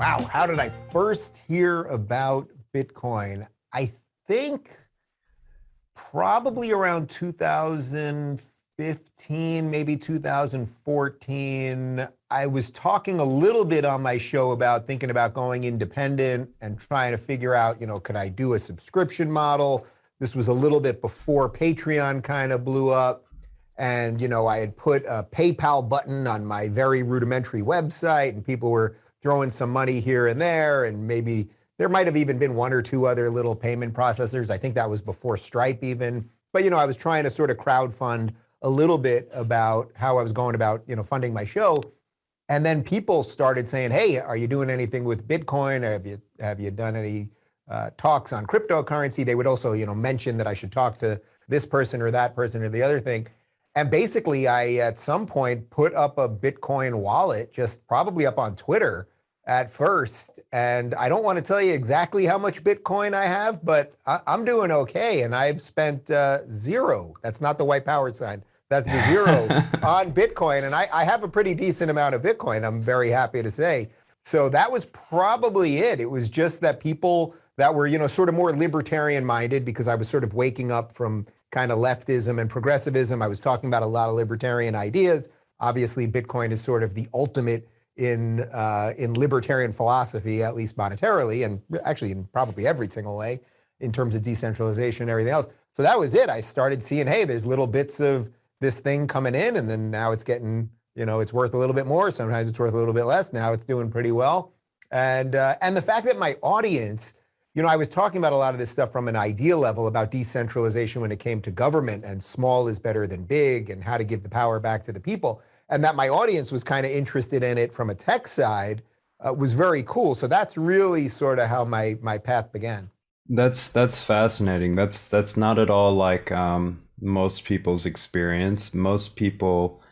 Wow, how did I first hear about Bitcoin? I think probably around 2015, maybe 2014. I was talking a little bit on my show about thinking about going independent and trying to figure out, could I do a subscription model? This was a little bit before Patreon kind of blew up. And, I had put a PayPal button on my very rudimentary website, and people were throwing some money here and there. And maybe there might have even been one or two other little payment processors. I think that was before Stripe even. But, I was trying to sort of crowdfund a little bit about how I was going about, funding my show. And then people started saying, hey, are you doing anything with Bitcoin? Or have you done any talks on cryptocurrency? They would also, mention that I should talk to this person or that person or the other thing. And basically, I, at some point, put up a Bitcoin wallet, just probably up on Twitter at first. And I don't want to tell you exactly how much Bitcoin I have, but I'm doing okay. And I've spent zero. That's not the white power sign. That's the zero on Bitcoin. And I have a pretty decent amount of Bitcoin, I'm very happy to say. So that was probably it. It was just that people that were, sort of more libertarian minded, because I was sort of waking up from kind of leftism and progressivism. I was talking about a lot of libertarian ideas. Obviously, Bitcoin is sort of the ultimate in libertarian philosophy, at least monetarily, and actually in probably every single way in terms of decentralization and everything else. So that was it. I started seeing, hey, there's little bits of this thing coming in, and then now it's getting, it's worth a little bit more. Sometimes it's worth a little bit less. Now it's doing pretty well. And the fact that my audience, I was talking about a lot of this stuff from an idea level about decentralization when it came to government, and small is better than big, and how to give the power back to the people. And that my audience was kind of interested in it from a tech side was very cool. So that's really sort of how my path began. That's fascinating. That's not at all like most people's experience. Most people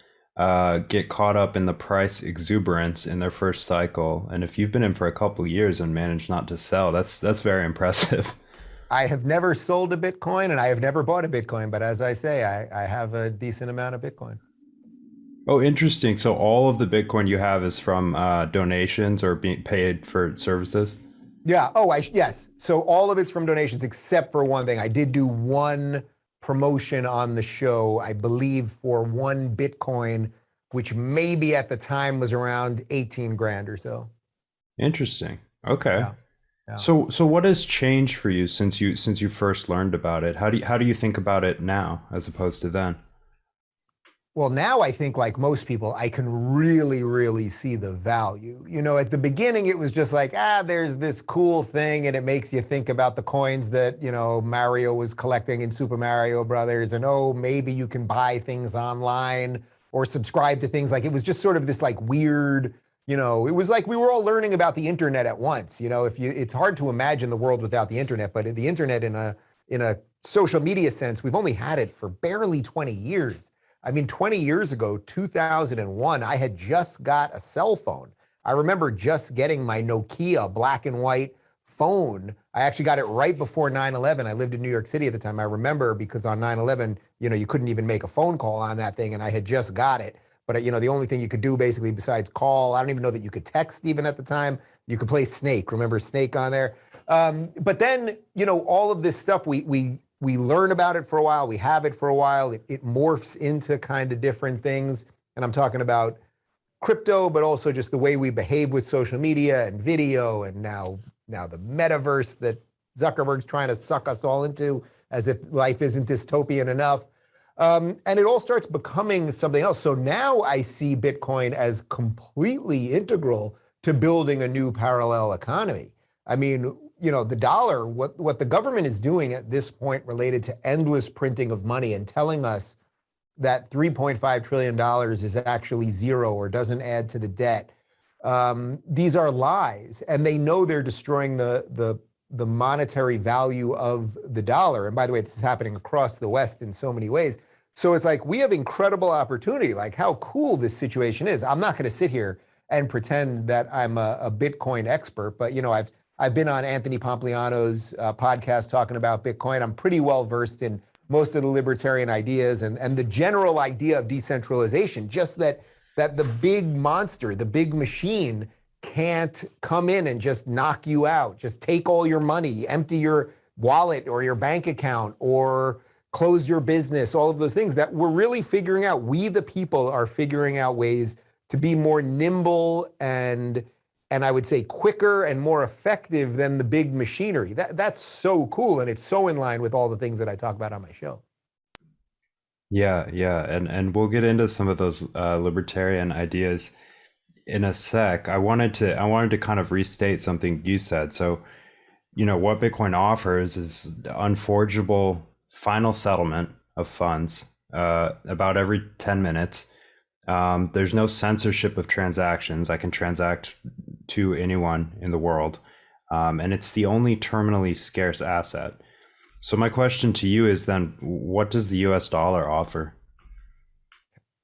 get caught up in the price exuberance in their first cycle, and if you've been in for a couple of years and managed not to sell, that's very impressive. I have never sold a Bitcoin, and I have never bought a Bitcoin, but as I say, I have a decent amount of Bitcoin. Oh, interesting. So all of the Bitcoin you have is from donations or being paid for services? Yeah. Oh, yes. So all of it's from donations except for one thing. I did do one promotion on the show, I believe, for one Bitcoin, which maybe at the time was around 18 grand or so. Interesting. Okay. Yeah. Yeah. So what has changed for you since you first learned about it? How do you think about it now as opposed to then? Well, now I think, like most people, I can really, really see the value. At the beginning, it was just like, there's this cool thing, and it makes you think about the coins that, Mario was collecting in Super Mario Brothers, and maybe you can buy things online or subscribe to things. Like, it was just sort of this like weird, it was like we were all learning about the internet at once. It's hard to imagine the world without the internet, but the internet in a social media sense, we've only had it for barely 20 years. I mean, 20 years ago, 2001, I had just got a cell phone. I remember just getting my Nokia black and white phone. I actually got it right before 9/11. I lived in New York City at the time. I remember because on 9/11, you couldn't even make a phone call on that thing, and I had just got it. But, the only thing you could do basically besides call, I don't even know that you could text even at the time. You could play Snake. Remember Snake on there? But then, all of this stuff, we learn about it for a while. We have it for a while. It morphs into kind of different things. And I'm talking about crypto, but also just the way we behave with social media and video, and now the metaverse that Zuckerberg's trying to suck us all into as if life isn't dystopian enough. And it all starts becoming something else. So now I see Bitcoin as completely integral to building a new parallel economy. I mean, the dollar, what the government is doing at this point related to endless printing of money and telling us that $3.5 trillion is actually zero or doesn't add to the debt. These are lies, and they know they're destroying the monetary value of the dollar. And by the way, this is happening across the West in so many ways. So it's like, we have incredible opportunity, like how cool this situation is. I'm not going to sit here and pretend that I'm a Bitcoin expert, but I've been on Anthony Pompliano's podcast talking about Bitcoin. I'm pretty well versed in most of the libertarian ideas and the general idea of decentralization, just that the big monster, the big machine can't come in and just knock you out, just take all your money, empty your wallet or your bank account, or close your business, all of those things that we're really figuring out. We, the people, are figuring out ways to be more nimble and I would say quicker and more effective than the big machinery. That's so cool. And it's so in line with all the things that I talk about on my show. Yeah, yeah, and we'll get into some of those libertarian ideas in a sec. I wanted to kind of restate something you said. So, what Bitcoin offers is unforgeable final settlement of funds about every 10 minutes. There's no censorship of transactions. I can transact to anyone in the world, and it's the only terminally scarce asset. So my question to you is then, what does the US dollar offer?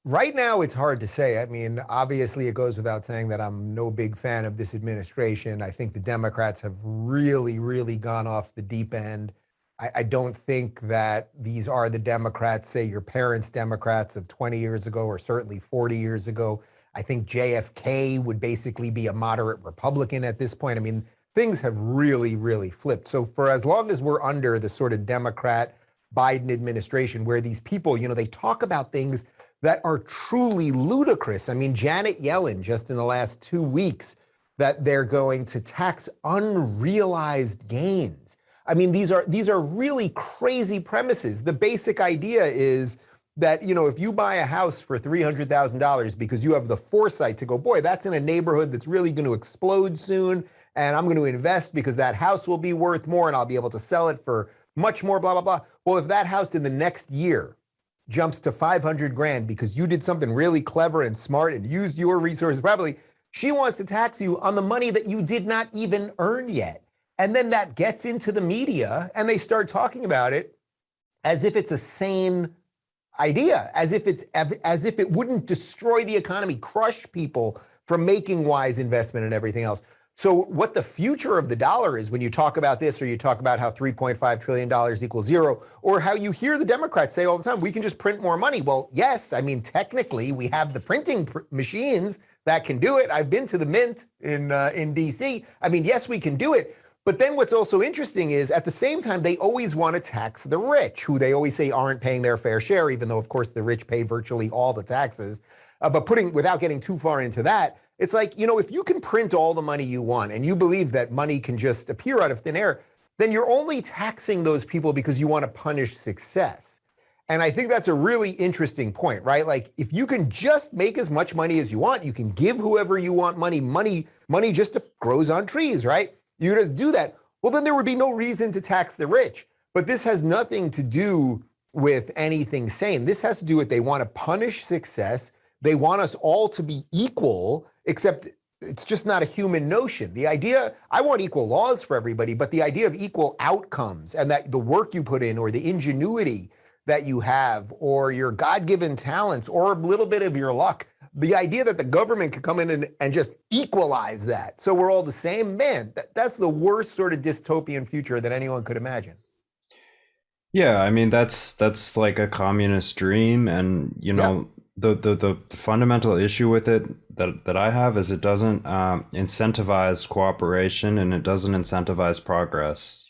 Right now, it's hard to say. I mean, obviously, it goes without saying that I'm no big fan of this administration. I think the Democrats have really, really gone off the deep end. I don't think that these are the Democrats, say your parents' Democrats of 20 years ago, or certainly 40 years ago. I think JFK would basically be a moderate Republican at this point. I mean, things have really, really flipped. So for as long as we're under the sort of Democrat Biden administration, where these people, they talk about things that are truly ludicrous. I mean, Janet Yellen, just in the last 2 weeks, that they're going to tax unrealized gains. I mean, these are really crazy premises. The basic idea is that, if you buy a house for $300,000 because you have the foresight to go, boy, that's in a neighborhood that's really going to explode soon, and I'm going to invest because that house will be worth more and I'll be able to sell it for much more, blah, blah, blah. Well, if that house in the next year jumps to 500 grand because you did something really clever and smart and used your resources properly, she wants to tax you on the money that you did not even earn yet. And then that gets into the media and they start talking about it as if it's a sane idea, as if it wouldn't destroy the economy, crush people from making wise investment and everything else. So what the future of the dollar is when you talk about this, or you talk about how $3.5 trillion equals zero, or how you hear the Democrats say all the time, we can just print more money. Well, yes, I mean, technically we have the printing machines that can do it. I've been to the Mint in DC. I mean, yes, we can do it. But then what's also interesting is at the same time, they always want to tax the rich, who they always say aren't paying their fair share, even though, of course, the rich pay virtually all the taxes. But without getting too far into that, it's like, if you can print all the money you want and you believe that money can just appear out of thin air, then you're only taxing those people because you want to punish success. And I think that's a really interesting point, right? Like, if you can just make as much money as you want, you can give whoever you want money. Money just grows on trees, right? You just do that. Well, then there would be no reason to tax the rich. But this has nothing to do with anything sane. This has to do with they want to punish success. They want us all to be equal, except it's just not a human notion. The idea, I want equal laws for everybody, but the idea of equal outcomes and that the work you put in or the ingenuity that you have or your God-given talents or a little bit of your luck, the idea that the government could come in and just equalize that so we're all the same, man, that's the worst sort of dystopian future that anyone could imagine. Yeah, I mean that's like a communist dream, and the fundamental issue with it that I have is it doesn't incentivize cooperation and it doesn't incentivize progress.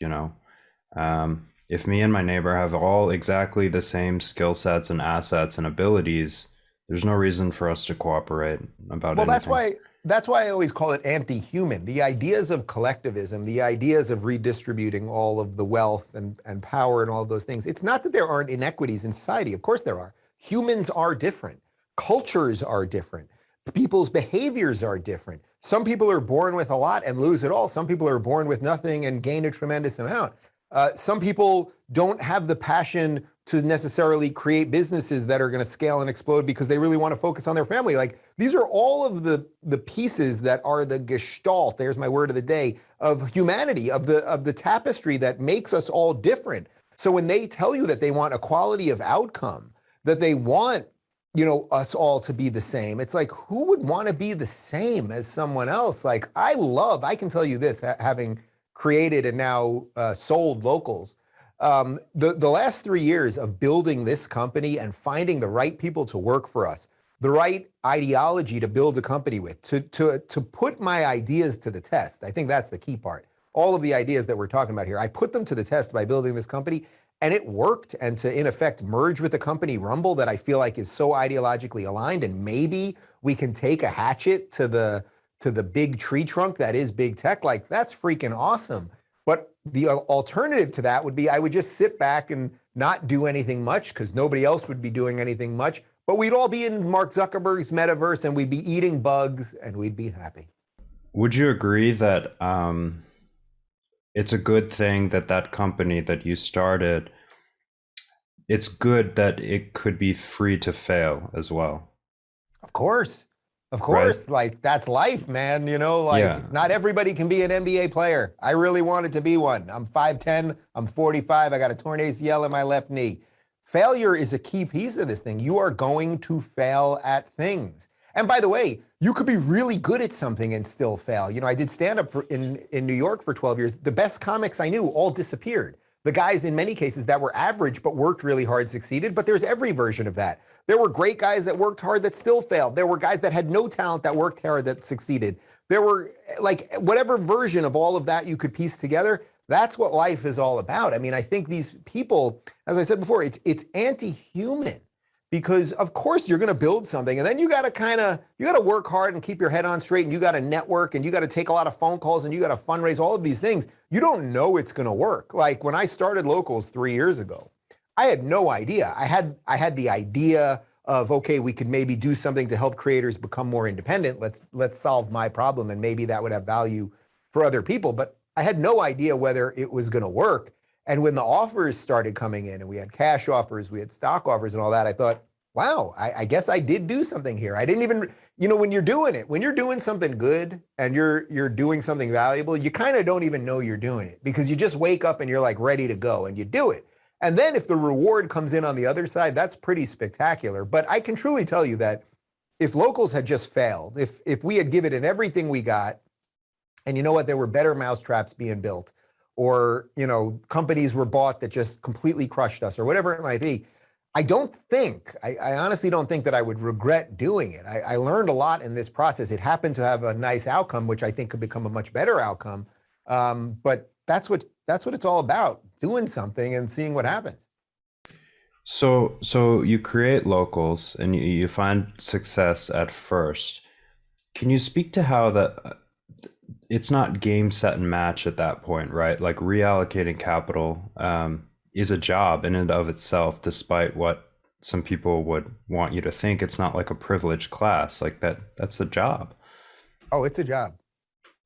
If me and my neighbor have all exactly the same skill sets and assets and abilities, there's no reason for us to cooperate about anything. Well, that's why I always call it anti-human. The ideas of collectivism, the ideas of redistributing all of the wealth and power and all of those things. It's not that there aren't inequities in society. Of course there are. Humans are different. Cultures are different. People's behaviors are different. Some people are born with a lot and lose it all. Some people are born with nothing and gain a tremendous amount. Some people don't have the passion to necessarily create businesses that are going to scale and explode because they really want to focus on their family. Like, these are all of the pieces that are the gestalt, there's my word of the day, of humanity, of the tapestry that makes us all different. So when they tell you that they want equality of outcome, that they want, us all to be the same, it's like, who would want to be the same as someone else? Like, I can tell you this, having created and now sold Locals, the last 3 years of building this company and finding the right people to work for us, the right ideology to build a company with, to put my ideas to the test. I think that's the key part. All of the ideas that we're talking about here, I put them to the test by building this company, and it worked. And to, in effect, merge with a company, Rumble, that I feel like is so ideologically aligned, and maybe we can take a hatchet to the big tree trunk that is big tech. Like, that's freaking awesome. But the alternative to that would be I would just sit back and not do anything much, because nobody else would be doing anything much. But we'd all be in Mark Zuckerberg's metaverse, and we'd be eating bugs, and we'd be happy. Would you agree that it's a good thing that that company that you started, it's good that it could be free to fail as well? Of course. Of Right? course. Like, that's life, man. You know, like, Yeah. not everybody can be an NBA player. I really wanted to be one. I'm 5'10, I'm 45, I got a torn ACL in my left knee. Failure is a key piece of this thing. You are going to fail at things. And by the way, you could be really good at something and still fail. You know, I did stand-up in New York for 12 years. The best comics I knew all disappeared. The guys, in many cases, that were average but worked really hard succeeded. But there's every version of that. There were great guys that worked hard that still failed. There were guys that had no talent that worked hard that succeeded. There were, like, whatever version of all of that you could piece together. That's what life is all about. I mean, I think these people, as I said before, it's anti-human, because of course you're going to build something, and then you got to work hard and keep your head on straight, and you got to network, and you got to take a lot of phone calls, and you got to fundraise, all of these things. You don't know it's going to work. Like, when I started Locals 3 years ago, I had no idea. I had the idea of, okay, we could maybe do something to help creators become more independent. Let's solve my problem, and maybe that would have value for other people. But I had no idea whether it was going to work. And when the offers started coming in, and we had cash offers, we had stock offers and all that, I thought, wow, I guess I did do something here. I didn't even, you know, when you're doing something good and you're doing something valuable, you kind of don't even know you're doing it, because you just wake up and you're like ready to go and you do it. And then if the reward comes in on the other side, that's pretty spectacular. But I can truly tell you that if Locals had just failed, if we had given it everything we got, and you know what, there were better mousetraps being built, or, you know, companies were bought that just completely crushed us, or whatever it might be, I honestly don't think that I would regret doing it. I learned a lot in this process. It happened to have a nice outcome, which I think could become a much better outcome. But that's what it's all about, doing something and seeing what happens. So you create Locals and you find success at first. Can you speak to how that it's not game, set, and match at that point, right? Like, reallocating capital is a job in and of itself, despite what some people would want you to think. It's not like a privileged class. Like, that's a job. Oh, it's a job.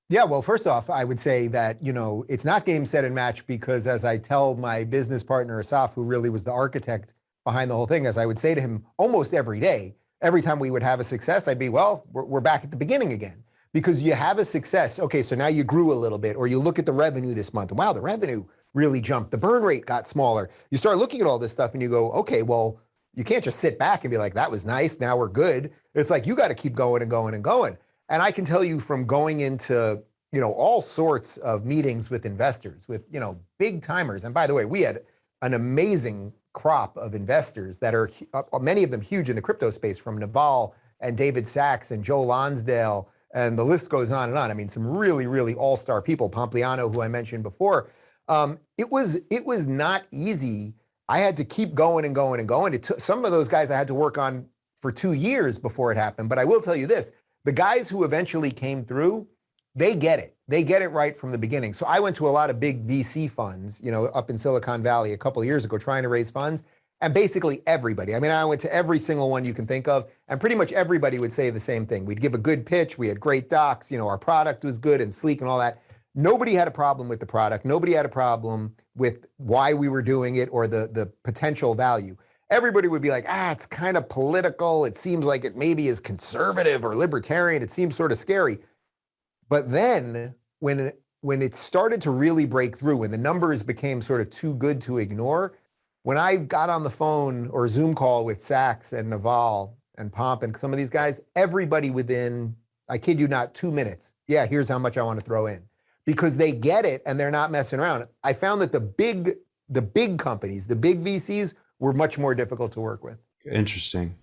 Yeah, well, first off, I would say that, you know, it's not game, set, and match, because as I tell my business partner, Asaf, who really was the architect behind the whole thing, as I would say to him almost every day, every time we would have a success, I'd be, well, we're back at the beginning again. Because you have a success, okay, so now you grew a little bit, or you look at the revenue this month, and wow, the revenue really jumped. The burn rate got smaller. You start looking at all this stuff and you go, okay, well, you can't just sit back and be like, that was nice, now we're good. It's like, you got to keep going and going and going. And I can tell you from going into, you know, all sorts of meetings with investors, with, you know, big timers. And by the way, we had an amazing crop of investors that are, many of them huge in the crypto space, from Naval and David Sachs and Joe Lonsdale, and the list goes on and on. I mean, some really, really all-star people, Pompliano, who I mentioned before. It was not easy. I had to keep going and going and going. It took, some of those guys I had to work on for 2 years before it happened. But I will tell you this, the guys who eventually came through, they get it. They get it right from the beginning. So I went to a lot of big VC funds, you know, up in Silicon Valley a couple of years ago, trying to raise funds. And basically everybody, I mean, I went to every single one you can think of, and pretty much everybody would say the same thing. We'd give a good pitch. We had great docs. You know, our product was good and sleek and all that. Nobody had a problem with the product. Nobody had a problem with why we were doing it or the potential value. Everybody would be like, it's kind of political. It seems like it maybe is conservative or libertarian. It seems sort of scary. But then when it started to really break through, when the numbers became sort of too good to ignore, when I got on the phone or Zoom call with Sachs and Naval and Pomp and some of these guys, everybody within, I kid you not, 2 minutes, yeah, here's how much I want to throw in. Because they get it and they're not messing around. I found that the big companies, the big VCs, were much more difficult to work with. Interesting.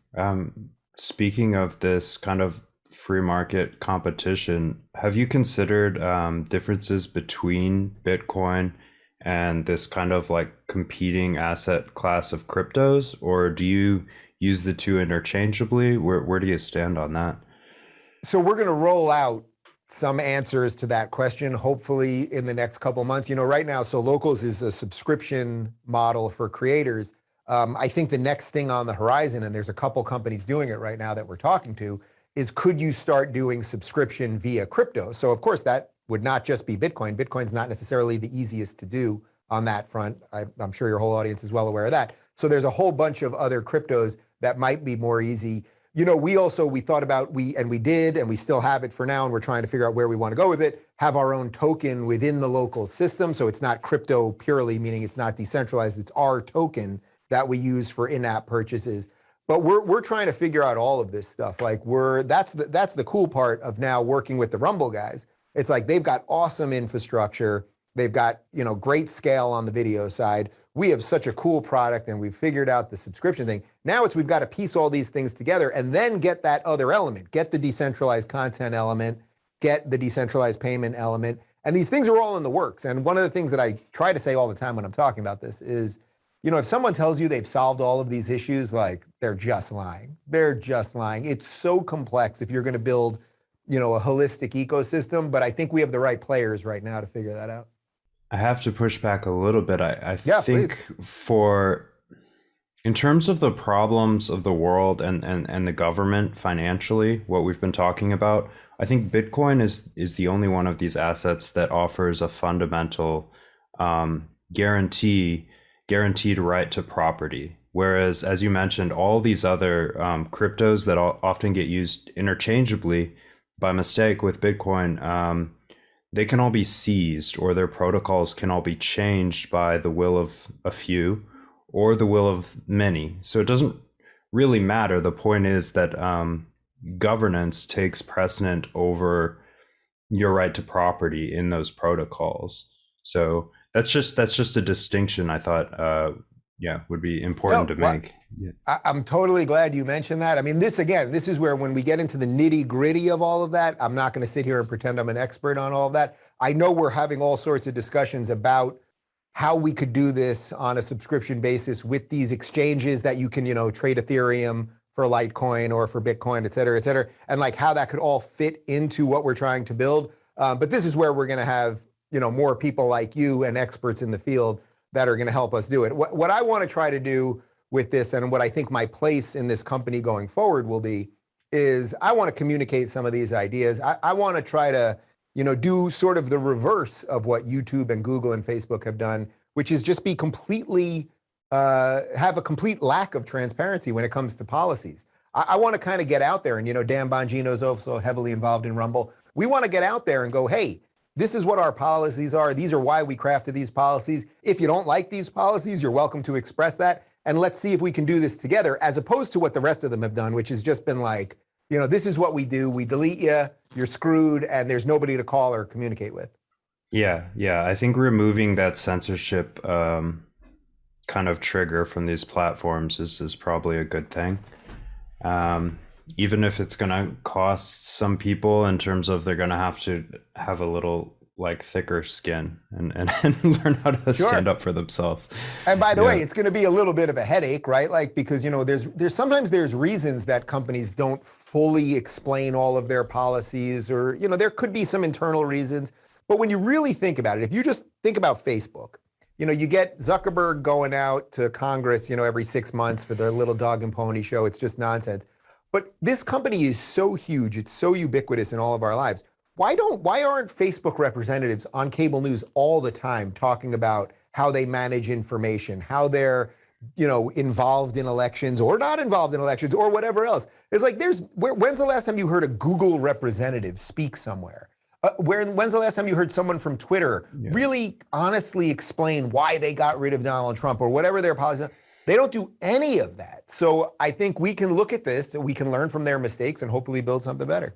Speaking of this kind of free market competition, have you considered differences between Bitcoin and this kind of like competing asset class of cryptos, or do you use the two interchangeably? Where do you stand on that? So we're going to roll out some answers to that question, hopefully in the next couple of months. Right now, So Locals is a subscription model for creators. I think the next thing on the horizon, and there's a couple companies doing it right now that we're talking to, is could you start doing subscription via crypto? So of course, that would not just be Bitcoin. Bitcoin's not necessarily the easiest to do on that front. I'm sure your whole audience is well aware of that. So there's a whole bunch of other cryptos that might be more easy. We thought about, we did, and we still have it for now, and we're trying to figure out where we want to go with it, have our own token within the local system. So it's not crypto purely, meaning it's not decentralized. It's our token that we use for in-app purchases. But we're trying to figure out all of this stuff. Like that's the cool part of now working with the Rumble guys. It's like they've got awesome infrastructure. They've got, great scale on the video side. We have such a cool product, and we've figured out the subscription thing. Now we've got to piece all these things together and then get that other element, get the decentralized content element, get the decentralized payment element. And these things are all in the works. And one of the things that I try to say all the time when I'm talking about this is, if someone tells you they've solved all of these issues, like they're just lying. They're just lying. It's so complex if you're going to build, a holistic ecosystem. But I think we have the right players right now to figure that out. I have to push back a little bit. I Yeah, think in terms of the problems of the world and the government financially, what we've been talking about, I think Bitcoin is the only one of these assets that offers a fundamental guaranteed right to property. Whereas, as you mentioned, all these other cryptos that often get used interchangeably by mistake with Bitcoin, they can all be seized, or their protocols can all be changed by the will of a few or the will of many. So it doesn't really matter. The point is that governance takes precedent over your right to property in those protocols. So that's just a distinction I thought would be important to make. Yeah. I'm totally glad you mentioned that. I mean, this is where when we get into the nitty gritty of all of that, I'm not going to sit here and pretend I'm an expert on all of that. I know we're having all sorts of discussions about how we could do this on a subscription basis with these exchanges that you can, trade Ethereum for Litecoin or for Bitcoin, et cetera, and like how that could all fit into what we're trying to build. But this is where we're going to have, more people like you and experts in the field that are going to help us do it. What I want to try to do with this, and what I think my place in this company going forward will be, is I want to communicate some of these ideas. I want to try to, do sort of the reverse of what YouTube and Google and Facebook have done, which is just be completely, have a complete lack of transparency when it comes to policies. I want to kind of get out there, and Dan Bongino is also heavily involved in Rumble. We want to get out there and go, hey, this is what our policies are. These are why we crafted these policies. If you don't like these policies, you're welcome to express that. And let's see if we can do this together, as opposed to what the rest of them have done, which has just been like, this is what we do. We delete you, you're screwed, and there's nobody to call or communicate with. Yeah. I think removing that censorship kind of trigger from these platforms is probably a good thing. Even if it's going to cost some people in terms of they're going to have a little like thicker skin and learn how to stand up for themselves. And by the way, it's going to be a little bit of a headache, right? Like, because, there's sometimes reasons that companies don't fully explain all of their policies, or, there could be some internal reasons. But when you really think about it, if you just think about Facebook, you get Zuckerberg going out to Congress, every 6 months for the little dog and pony show. It's just nonsense. But this company is so huge, it's so ubiquitous in all of our lives. Why aren't Facebook representatives on cable news all the time talking about how they manage information, how they're, involved in elections or not involved in elections or whatever else? It's like, when's the last time you heard a Google representative speak somewhere? When's the last time you heard someone from Twitter really honestly explain why they got rid of Donald Trump or whatever their policy is? They don't do any of that. So I think we can look at this and we can learn from their mistakes and hopefully build something better.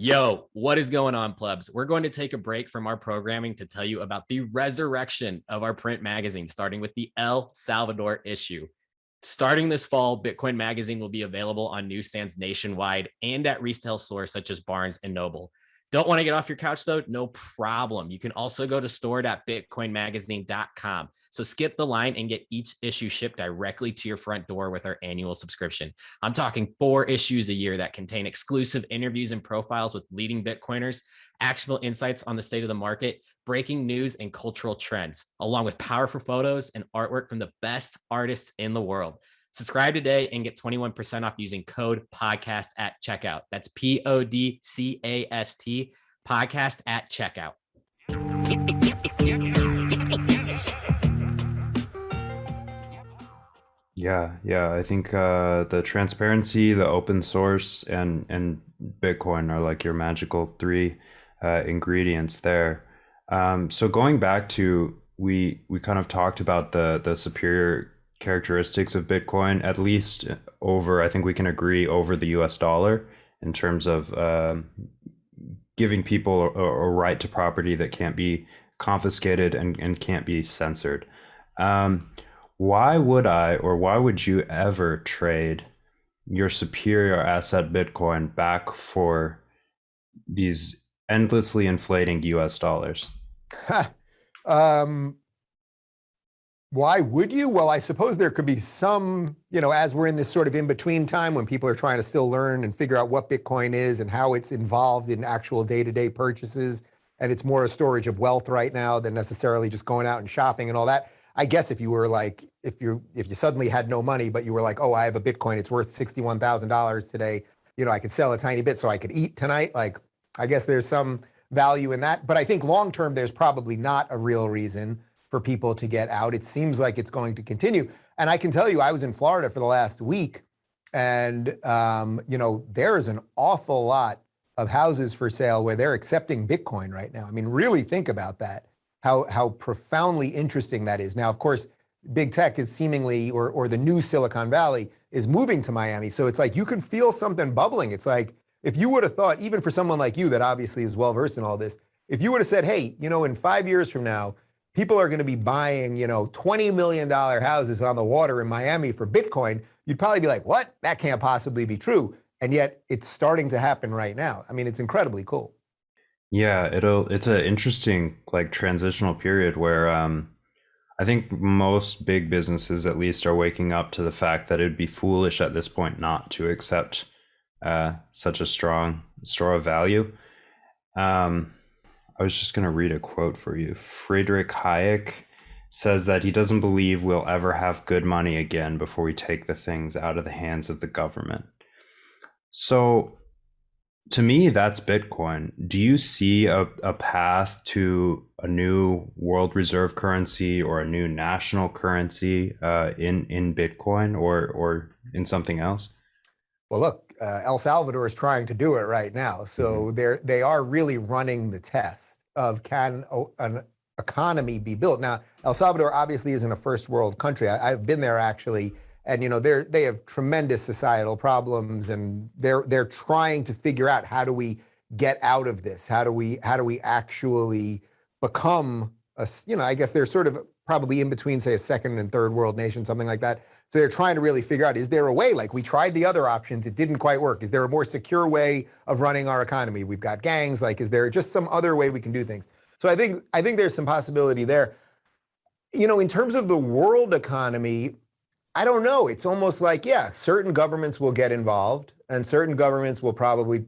Yo, what is going on, plebs? We're going to take a break from our programming to tell you about the resurrection of our print magazine, starting with the El Salvador issue. Starting this fall, Bitcoin Magazine will be available on newsstands nationwide and at retail stores such as Barnes and Noble. Don't want to get off your couch though? No problem. You can also go to store.bitcoinmagazine.com. So skip the line and get each issue shipped directly to your front door with our annual subscription. I'm talking 4 issues a year that contain exclusive interviews and profiles with leading Bitcoiners, actionable insights on the state of the market, breaking news and cultural trends, along with powerful photos and artwork from the best artists in the world. Subscribe today and get 21% off using code podcast at checkout. That's PODCAST podcast at checkout. Yeah. I think the transparency, the open source, and Bitcoin are like your magical 3 ingredients there. So going back to we kind of talked about the superior characteristics of Bitcoin, at least over, I think we can agree, over the US dollar in terms of giving people a right to property that can't be confiscated and can't be censored. Why would you ever trade your superior asset Bitcoin back for these endlessly inflating US dollars? Why would you? Well, I suppose there could be some, as we're in this sort of in-between time when people are trying to still learn and figure out what Bitcoin is and how it's involved in actual day-to-day purchases. And it's more a storage of wealth right now than necessarily just going out and shopping and all that. I guess if you were like, if you suddenly had no money, but you were like, oh, I have a Bitcoin, it's worth $61,000 today. I could sell a tiny bit so I could eat tonight. Like, I guess there's some value in that. But I think long-term, there's probably not a real reason for people to get out. It seems like it's going to continue. And I can tell you, I was in Florida for the last week, and there is an awful lot of houses for sale where they're accepting Bitcoin right now. I mean, really think about that, how profoundly interesting that is. Now, of course, big tech is seemingly, or the new Silicon Valley is moving to Miami. So it's like you can feel something bubbling. It's like, if you would have thought, even for someone like you that obviously is well-versed in all this, if you would have said, hey, in 5 years from now, people are going to be buying, $20 million houses on the water in Miami for Bitcoin, you'd probably be like, what? That can't possibly be true. And yet it's starting to happen right now. I mean, it's incredibly cool. Yeah, it's an interesting transitional period where I think most big businesses at least are waking up to the fact that it'd be foolish at this point not to accept such a strong store of value. I was just going to read a quote for you. Friedrich Hayek says that he doesn't believe we'll ever have good money again before we take the things out of the hands of the government. So to me, that's Bitcoin. Do you see a path to a new world reserve currency or a new national currency in Bitcoin or in something else? Well, look, El Salvador is trying to do it right now. So they are really running the test of can an economy be built. Now, El Salvador obviously isn't a first world country. I've been there actually, and they have tremendous societal problems, and they're trying to figure out, how do we get out of this? How do we actually become I guess they're sort of probably in between, say, a second and third world nation, something like that. So they're trying to really figure out, is there a way? Like, we tried the other options, it didn't quite work. Is there a more secure way of running our economy? We've got gangs. Like, is there just some other way we can do things? So I think there's some possibility there. In terms of the world economy, I don't know. It's almost like, yeah, certain governments will get involved, and certain governments will probably,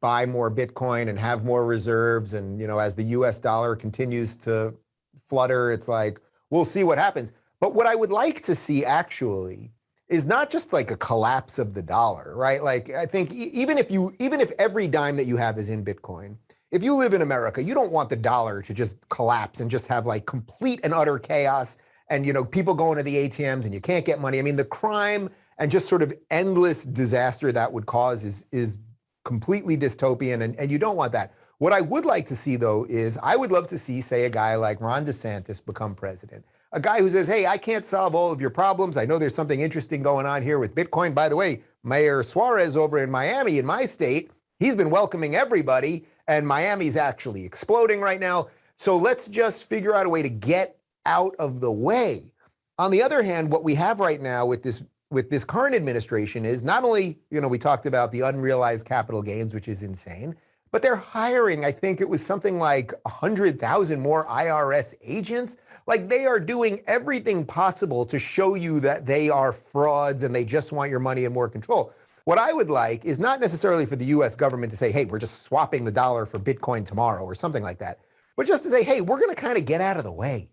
buy more Bitcoin and have more reserves. And, as the US dollar continues to flutter, it's like, we'll see what happens. But what I would like to see actually is not just like a collapse of the dollar, right? Like, I think even if every dime that you have is in Bitcoin, if you live in America, you don't want the dollar to just collapse and just have like complete and utter chaos and, people going to the ATMs and you can't get money. I mean, the crime and just sort of endless disaster that would cause is completely dystopian, and you don't want that. What I would like to see, though, is I would love to see, say, a guy like Ron DeSantis become president. A guy who says, hey, I can't solve all of your problems. I know there's something interesting going on here with Bitcoin. By the way, Mayor Suarez over in Miami, in my state, he's been welcoming everybody, and Miami's actually exploding right now. So let's just figure out a way to get out of the way. On the other hand, what we have right now with this current administration is not only, we talked about the unrealized capital gains, which is insane, but they're hiring, I think it was something like 100,000 more IRS agents. Like, they are doing everything possible to show you that they are frauds and they just want your money and more control. What I would like is not necessarily for the US government to say, hey, we're just swapping the dollar for Bitcoin tomorrow or something like that, but just to say, hey, we're going to kind of get out of the way.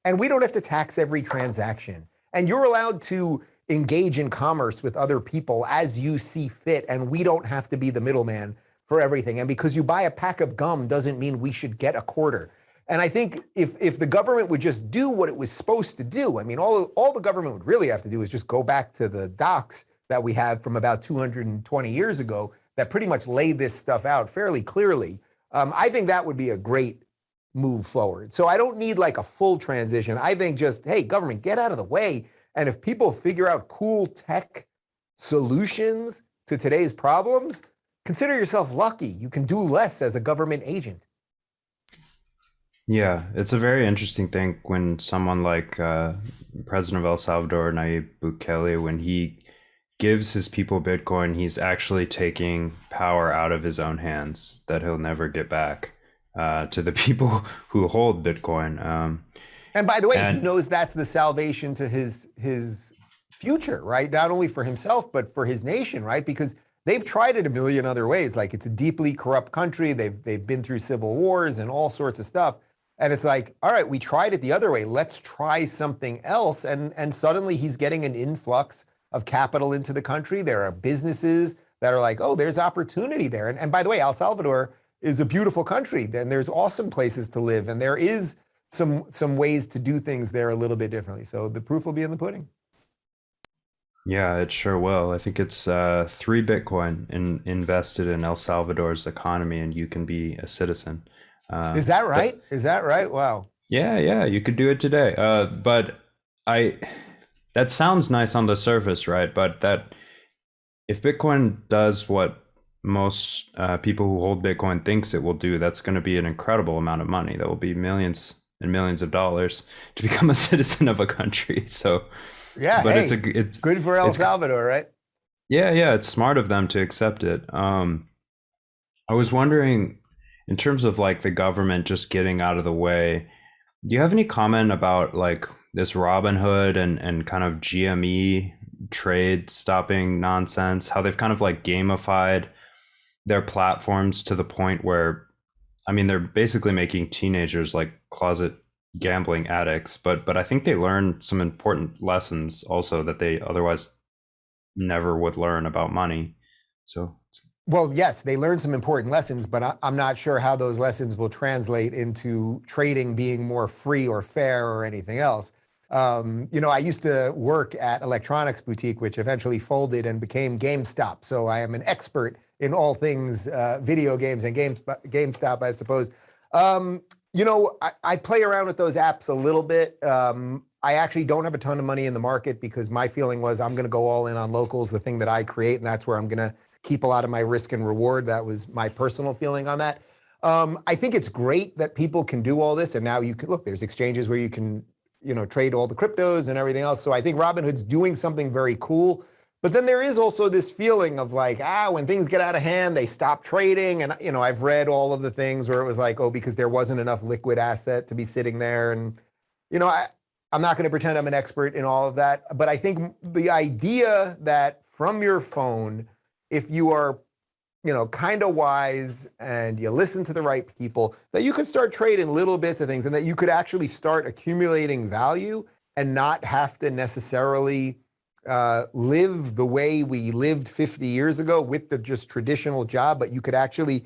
And we don't have to tax every transaction. And you're allowed to engage in commerce with other people as you see fit. And we don't have to be the middleman for everything. And because you buy a pack of gum doesn't mean we should get a quarter. And I think if the government would just do what it was supposed to do, I mean, all the government would really have to do is just go back to the docs that we have from about 220 years ago that pretty much lay this stuff out fairly clearly. I think that would be a great move forward. So I don't need like a full transition. I think just, hey, government, get out of the way. And if people figure out cool tech solutions to today's problems, consider yourself lucky. You can do less as a government agent. Yeah, it's a very interesting thing when someone like President of El Salvador, Nayib Bukele, when he gives his people Bitcoin, he's actually taking power out of his own hands that he'll never get back to the people who hold Bitcoin. And by the way, he knows that's the salvation to his future, right? Not only for himself, but for his nation, right? Because they've tried it a million other ways. Like, it's a deeply corrupt country. They've been through civil wars and all sorts of stuff. And it's like, all right, we tried it the other way. Let's try something else. And suddenly he's getting an influx of capital into the country. There are businesses that are like, oh, there's opportunity there. And by the way, El Salvador is a beautiful country, and there's awesome places to live. And there is some ways to do things there a little bit differently. So the proof will be in the pudding. Yeah, it sure will. I think it's 3 Bitcoin invested in El Salvador's economy, and you can be a citizen. Is that right? Is that right? Wow. Yeah, you could do it today. But that sounds nice on the surface, right? But that if Bitcoin does what most people who hold Bitcoin thinks it will do, that's going to be an incredible amount of money. That will be millions and millions of dollars to become a citizen of a country. So yeah, but hey, it's good for El Salvador, right? Yeah, it's smart of them to accept it. I was wondering, in terms of like the government just getting out of the way, do you have any comment about like this Robinhood and kind of GME trade stopping nonsense, how they've kind of like gamified their platforms to the point where, I mean, they're basically making teenagers like closet gambling addicts, but I think they learn some important lessons also that they otherwise never would learn about money. So well, yes, they learned some important lessons, but I'm not sure how those lessons will translate into trading being more free or fair or anything else. I used to work at Electronics Boutique, which eventually folded and became GameStop. So I am an expert in all things video games and GameStop, I suppose. I play around with those apps a little bit. I actually don't have a ton of money in the market because my feeling was I'm going to go all in on locals, the thing that I create, and that's where I'm going to keep a lot of my risk and reward. That was my personal feeling on that. I think it's great that people can do all this. And now you can look, there's exchanges where you can, trade all the cryptos and everything else. So I think Robinhood's doing something very cool. But then there is also this feeling of like, when things get out of hand, they stop trading. And, I've read all of the things where it was like, because there wasn't enough liquid asset to be sitting there. And, I'm not going to pretend I'm an expert in all of that. But I think the idea that from your phone, if you are, kind of wise and you listen to the right people, that you could start trading little bits of things and that you could actually start accumulating value and not have to necessarily live the way we lived 50 years ago with the just traditional job, but you could actually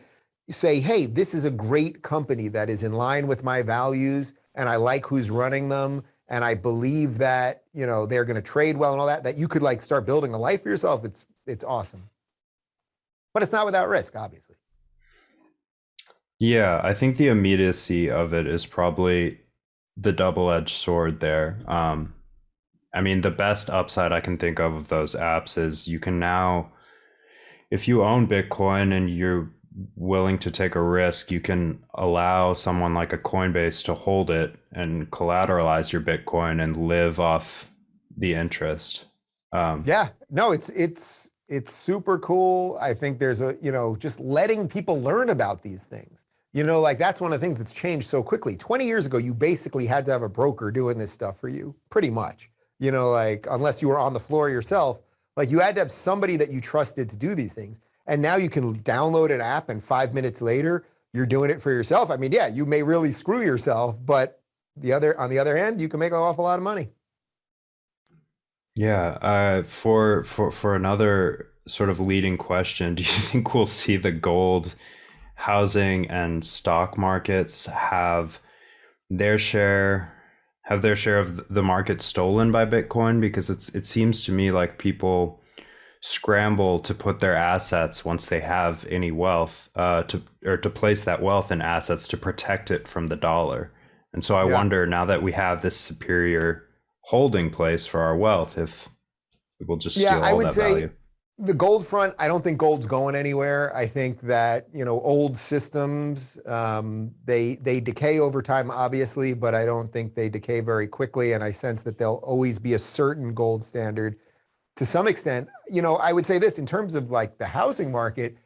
say, hey, this is a great company that is in line with my values and I like who's running them. And I believe that, they're going to trade well and all that you could like start building a life for yourself. It's awesome. But it's not without risk, obviously. Yeah, I think the immediacy of it is probably the double-edged sword there. I mean, the best upside I can think of those apps is you can now, if you own Bitcoin and you're willing to take a risk, you can allow someone like a Coinbase to hold it and collateralize your Bitcoin and live off the interest. Yeah, no, it's super cool. I think there's just letting people learn about these things. Like that's one of the things that's changed so quickly. 20 years ago, you basically had to have a broker doing this stuff for you, pretty much. Like unless you were on the floor yourself, like you had to have somebody that you trusted to do these things. And now you can download an app and 5 minutes later, you're doing it for yourself. I mean, yeah, you may really screw yourself, but on the other hand, you can make an awful lot of money. Yeah, for another sort of leading question, do you think we'll see the gold, housing, and stock markets have their share of the market stolen by Bitcoin? Because it seems to me like people scramble to put their assets, once they have any wealth, to place that wealth in assets to protect it from the dollar. And so I wonder, now that we have this superior holding place for our wealth, if people just steal all that value. The gold front, I don't think gold's going anywhere. I think that, old systems, they decay over time, obviously, but I don't think they decay very quickly. And I sense that there'll always be a certain gold standard to some extent. I would say this in terms of like the housing market,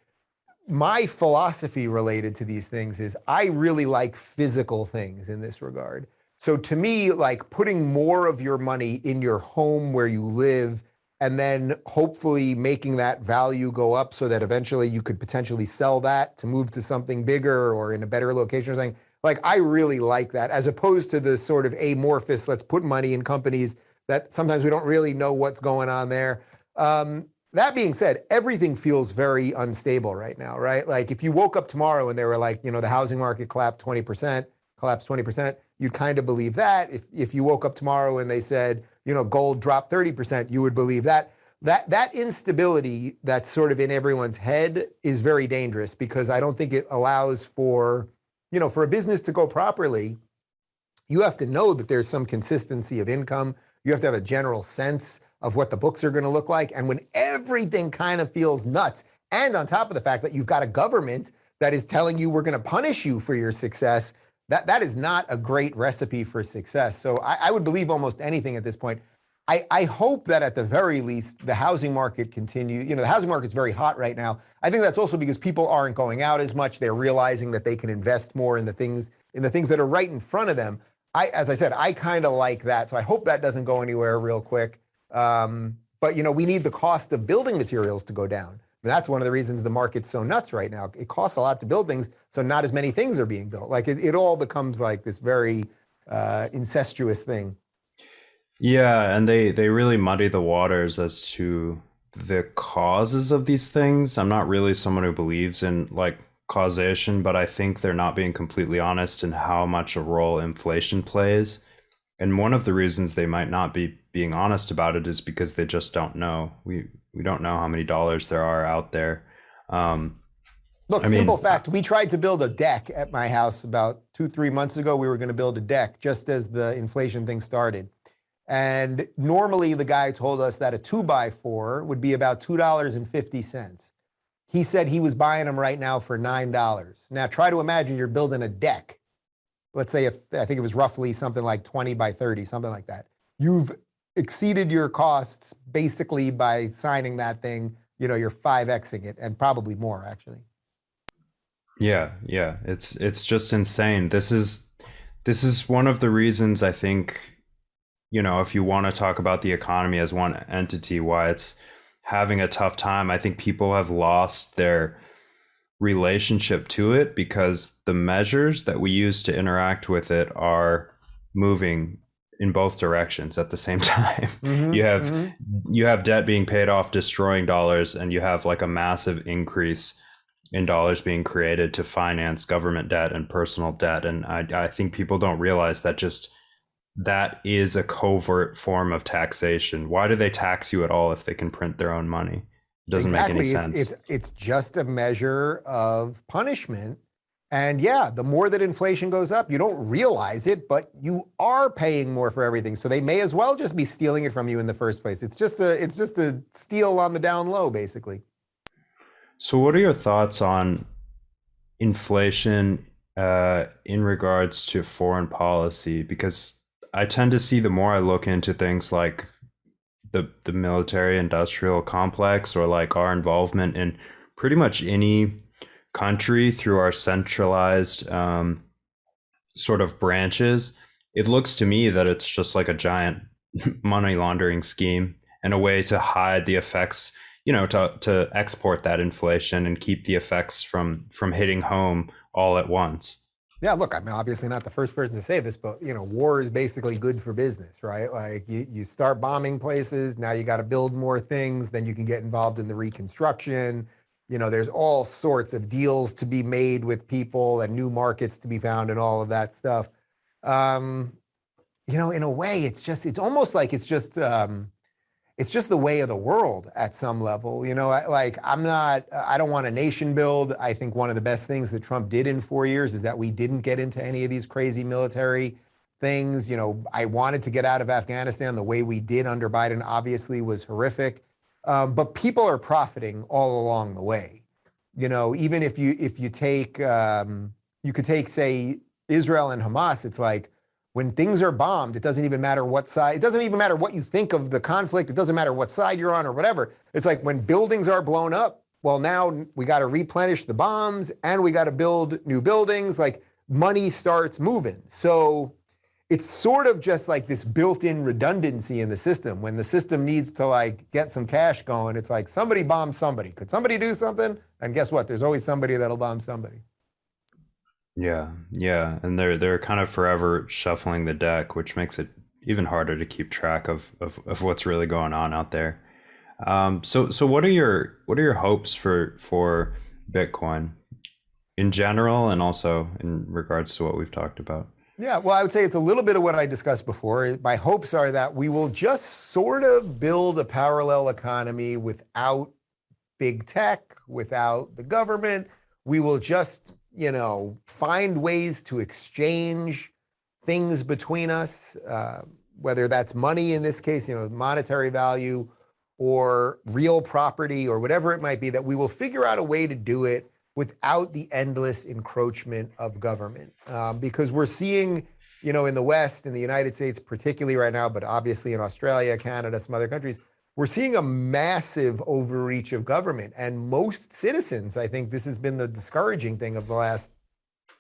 my philosophy related to these things is I really like physical things in this regard. So to me, like putting more of your money in your home where you live, and then hopefully making that value go up so that eventually you could potentially sell that to move to something bigger or in a better location or something. Like I really like that, as opposed to the sort of amorphous, let's put money in companies that sometimes we don't really know what's going on there. That being said, everything feels very unstable right now, right? Like if you woke up tomorrow and they were like, the housing market collapsed 20%, you'd kind of believe that. If you woke up tomorrow and they said, gold dropped 30%, you would believe that. That instability that's sort of in everyone's head is very dangerous, because I don't think it allows for a business to go properly. You have to know that there's some consistency of income. You have to have a general sense of what the books are going to look like. And when everything kind of feels nuts, and on top of the fact that you've got a government that is telling you we're going to punish you for your success, that is not a great recipe for success. So I would believe almost anything at this point. I hope that at the very least, the housing market continue. The housing market's very hot right now. I think that's also because people aren't going out as much. They're realizing that they can invest more in the things that are right in front of them. As I said, I kind of like that. So I hope that doesn't go anywhere real quick. But we need the cost of building materials to go down. And that's one of the reasons the market's so nuts right now. It costs a lot to build things, so not as many things are being built. Like it all becomes like this very incestuous thing. Yeah, and they really muddy the waters as to the causes of these things. I'm not really someone who believes in like causation, but I think they're not being completely honest in how much a role inflation plays. And one of the reasons they might not be being honest about it is because they just don't know. We don't know how many dollars there are out there. Look, simple fact, we tried to build a deck at my house about 2-3 months ago. We were going to build a deck just as the inflation thing started. And normally the guy told us that a 2x4 would be about $2.50. He said he was buying them right now for $9. Now try to imagine you're building a deck. Let's say I think it was roughly something like 20 by 30, something like that. You've exceeded your costs basically by signing that thing. You're 5xing it, and probably more actually. Yeah, it's just insane. This is one of the reasons I think, if you want to talk about the economy as one entity, why it's having a tough time. I think people have lost their relationship to it because the measures that we use to interact with it are moving in both directions at the same time. You have debt being paid off, destroying dollars, and you have like a massive increase in dollars being created to finance government debt and personal debt. And I think people don't realize that that is a covert form of taxation. Why do they tax you at all if they can print their own money? It doesn't make any sense. It's just a measure of punishment. And yeah, the more that inflation goes up, you don't realize it, but you are paying more for everything. So they may as well just be stealing it from you in the first place. It's just a steal on the down low, basically. So what are your thoughts on inflation in regards to foreign policy? Because I tend to see, the more I look into things like the military industrial complex, or like our involvement in pretty much any country through our centralized sort of branches, it looks to me that it's just like a giant money laundering scheme and a way to hide the effects, to export that inflation and keep the effects from hitting home all at once. Yeah, look, I'm obviously not the first person to say this, but war is basically good for business, right? Like you start bombing places, now you got to build more things, then you can get involved in the reconstruction. There's all sorts of deals to be made with people and new markets to be found and all of that stuff. Um, in a way, it's almost like it's just the way of the world at some level. I don't want a nation build. I think one of the best things that Trump did in 4 years is that we didn't get into any of these crazy military things. I wanted to get out of Afghanistan. The way we did under Biden obviously was horrific. But people are profiting all along the way. Even if you take, you could take, say, Israel and Hamas, it's like, when things are bombed, it doesn't even matter what side, it doesn't even matter what you think of the conflict. It doesn't matter what side you're on or whatever. It's like when buildings are blown up, well, now we got to replenish the bombs and we got to build new buildings. Like money starts moving. So it's sort of just like this built-in redundancy in the system. When the system needs to like get some cash going, it's like somebody bombs somebody. Could somebody do something? And guess what? There's always somebody that'll bomb somebody. Yeah, and they're kind of forever shuffling the deck, which makes it even harder to keep track of what's really going on out there. So what are your hopes for Bitcoin in general, and also in regards to what we've talked about? Yeah, well, I would say it's a little bit of what I discussed before. My hopes are that we will just sort of build a parallel economy without big tech, without the government. We will just find ways to exchange things between us, whether that's money in this case, monetary value, or real property, or whatever it might be, that we will figure out a way to do it without the endless encroachment of government. Because we're seeing, in the West, in the United States, particularly right now, but obviously in Australia, Canada, some other countries, we're seeing a massive overreach of government. And most citizens, I think this has been the discouraging thing of the last,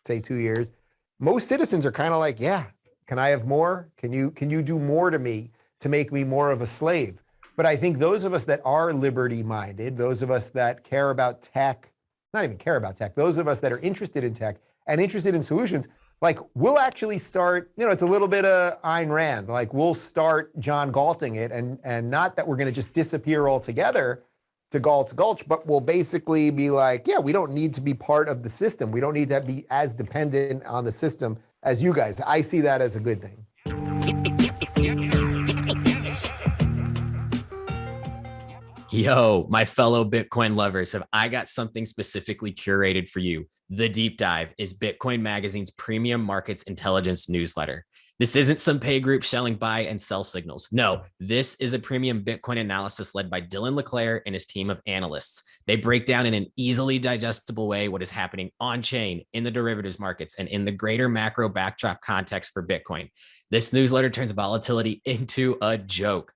say, 2 years. Most citizens are kind of like, yeah, can I have more? Can you do more to me to make me more of a slave? But I think those of us that are liberty-minded, those of us that care about tech, not even care about tech, those of us that are interested in tech and interested in solutions, like we'll actually start, it's a little bit of Ayn Rand, like we'll start John Galting it, and not that we're going to just disappear altogether to Galt's Gulch, but we'll basically be like, yeah, we don't need to be part of the system. We don't need to be as dependent on the system as you guys. I see that as a good thing. Yo, my fellow Bitcoin lovers, have I got something specifically curated for you. The Deep Dive is Bitcoin Magazine's premium markets intelligence newsletter. This isn't some pay group selling buy and sell signals. No, this is a premium Bitcoin analysis led by Dylan LeClaire and his team of analysts. They break down in an easily digestible way what is happening on chain, in the derivatives markets, and in the greater macro backdrop context for Bitcoin. This newsletter turns volatility into a joke.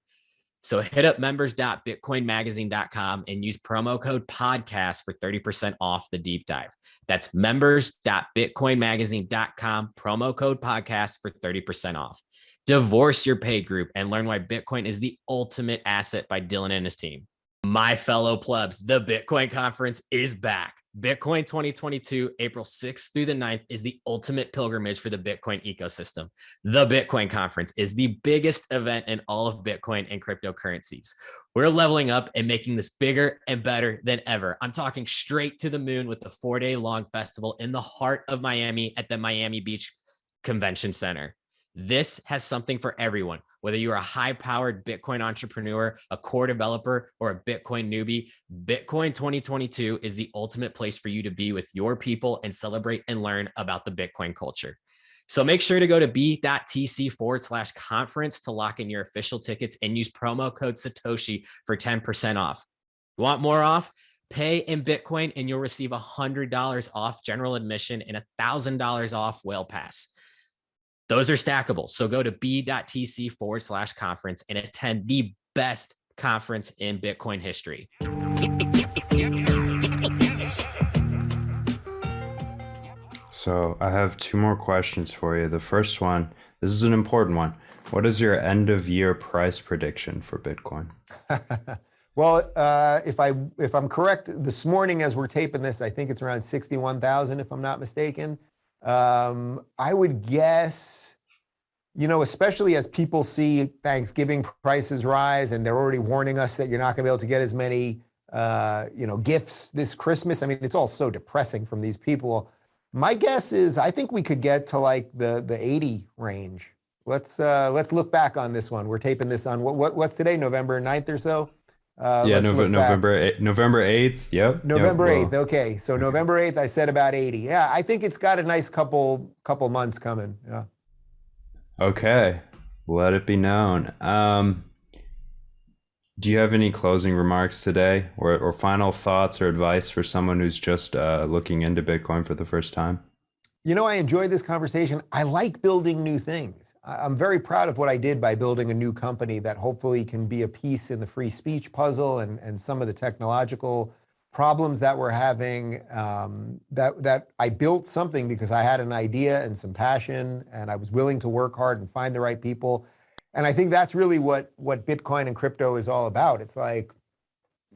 So hit up members.bitcoinmagazine.com and use promo code podcast for 30% off the deep dive. That's members.bitcoinmagazine.com, promo code podcast for 30% off. Divorce your pay group and learn why Bitcoin is the ultimate asset by Dylan and his team. My fellow plebs, the Bitcoin conference is back. Bitcoin 2022, April 6th through the 9th, is the ultimate pilgrimage for the Bitcoin ecosystem. The Bitcoin conference is the biggest event in all of Bitcoin and cryptocurrencies. We're leveling up and making this bigger and better than ever. I'm talking straight to the moon with the 4-day-long festival in the heart of Miami at the Miami Beach Convention Center. This has something for everyone. Whether you're a high-powered Bitcoin entrepreneur, a core developer, or a Bitcoin newbie, Bitcoin 2022 is the ultimate place for you to be with your people and celebrate and learn about the Bitcoin culture. So make sure to go to b.tc/conference to lock in your official tickets and use promo code Satoshi for 10% off. You want more off? Pay in Bitcoin and you'll receive $100 off general admission and $1,000 off whale pass. Those are stackable. So go to b.tc/conference and attend the best conference in Bitcoin history. So I have two more questions for you. The first one, this is an important one. What is your end of year price prediction for Bitcoin? Well, if I'm correct, this morning as we're taping this, I think it's around 61,000, if I'm not mistaken. I would guess, especially as people see Thanksgiving prices rise, and they're already warning us that you're not going to be able to get as many, gifts this Christmas. I mean, it's all so depressing from these people. My guess is I think we could get to like the 80 range. Let's look back on this one. We're taping this on what's today, November 9th or so? November 8th. Yep. November Well, 8th. Okay. So November 8th, I said about 80. Yeah. I think it's got a nice couple months coming. Yeah. Okay. Let it be known. Do you have any closing remarks today or final thoughts or advice for someone who's just looking into Bitcoin for the first time? I enjoyed this conversation. I like building new things. I'm very proud of what I did by building a new company that hopefully can be a piece in the free speech puzzle and some of the technological problems that we're having. That I built something because I had an idea and some passion, and I was willing to work hard and find the right people. And I think that's really what Bitcoin and crypto is all about. It's like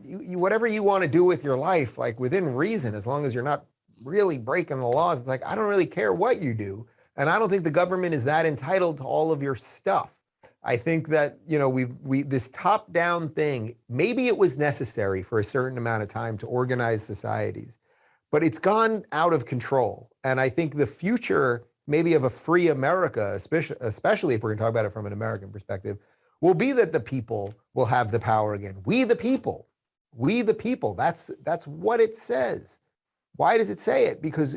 you whatever you want to do with your life, like within reason, as long as you're not really breaking the laws. It's like, I don't really care what you do. And I don't think the government is that entitled to all of your stuff. I think that, we this top-down thing, maybe it was necessary for a certain amount of time to organize societies, but it's gone out of control. And I think the future maybe of a free America, especially if we're going to talk about it from an American perspective, will be that the people will have the power again. We the people. That's what it says. Why does it say it? Because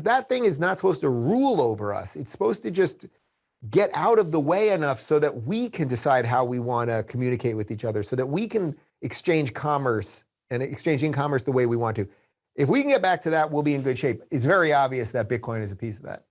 that thing is not supposed to rule over us. It's supposed to just get out of the way enough so that we can decide how we want to communicate with each other, so that we can exchange commerce and exchange in commerce the way we want to. If we can get back to that, we'll be in good shape. It's very obvious that Bitcoin is a piece of that.